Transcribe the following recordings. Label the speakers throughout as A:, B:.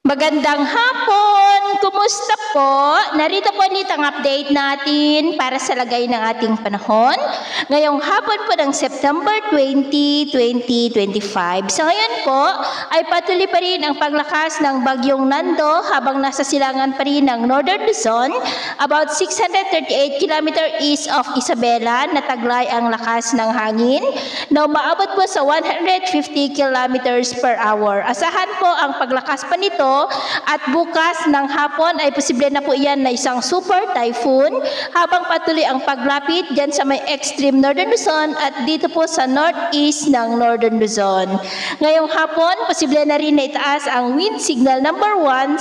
A: Magandang hapon! Kumusta po? Narito po ulit ang update natin para sa lagay ng ating panahon. Ngayong hapon po ng September 20, 2025. Sa ngayon po ay patuloy pa rin ang paglakas ng bagyong Nando habang nasa silangan pa rin ng Northern Luzon. About 638 km east of Isabela na taglay ang lakas ng hangin na umaabot po sa 150 km per hour. Asahan po ang paglakas pa nito at bukas ng hapon ay posible na po iyan na isang super typhoon habang patuloy ang paglapit dyan sa may extreme Northern Luzon at dito po sa northeast ng Northern Luzon. Ngayong hapon, posible na rin na itaas ang wind signal number 1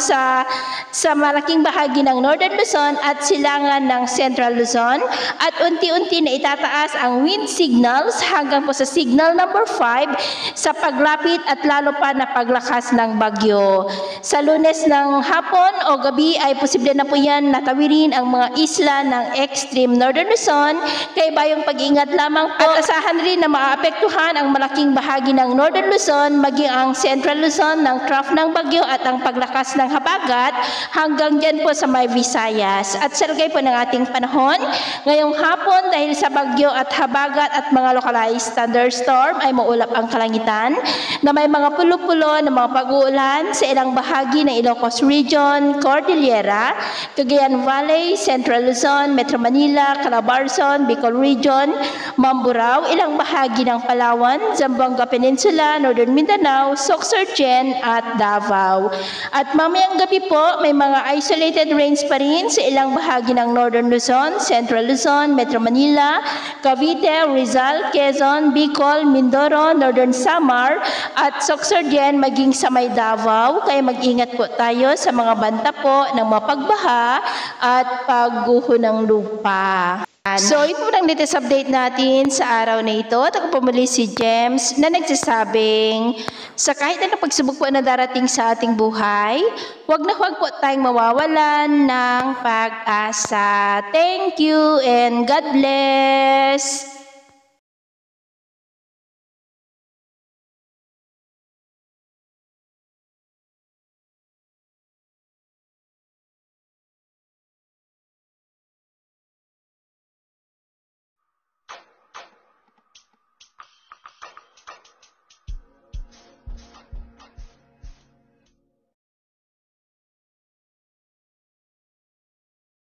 A: sa malaking bahagi ng Northern Luzon at silangan ng Central Luzon at unti-unti na itataas ang wind signals hanggang po sa signal number 5 sa paglapit at lalo pa na paglakas ng bagyo. Sa Lunes ng hapon o gabi ay posible na po yan natawirin ang mga isla ng extreme Northern Luzon, kaya bayong pag-ingat lamang po at asahan rin na maapektuhan ang malaking bahagi ng Northern Luzon maging ang Central Luzon ng trough ng bagyo at ang paglakas ng habagat hanggang dyan po sa may Visayas. At sa lagay po ng ating panahon, ngayong hapon dahil sa bagyo at habagat at mga localized thunderstorm ay maulap ang kalangitan na may mga pulo-pulo na mga pag-uulan sa ilang bahagi ng Ilocos Region, Cordillera, Cagayan Valley, Central Luzon, Metro Manila, Calabarzon, Bicol Region, Mamburao, ilang bahagi ng Palawan, Zamboanga Peninsula, Northern Mindanao, Sorsogon at Davao. At mamayang gabi po, may mga isolated rains pa rin sa ilang bahagi ng Northern Luzon, Central Luzon, Metro Manila, Cavite, Rizal, Quezon, Bicol, Mindoro, Northern Samar at Sorsogon maging sa may Davao. Kaya mag-ingat po tayo sa mga banta po ng mapagbaha at pagguho ng lupa. So, ito ang latest update natin sa araw na ito. At ako po muli si James na nagsasabing sa kahit anong pagsubok po na darating sa ating buhay, huwag na huwag po tayong mawawalan ng pag-asa. Thank you and God bless!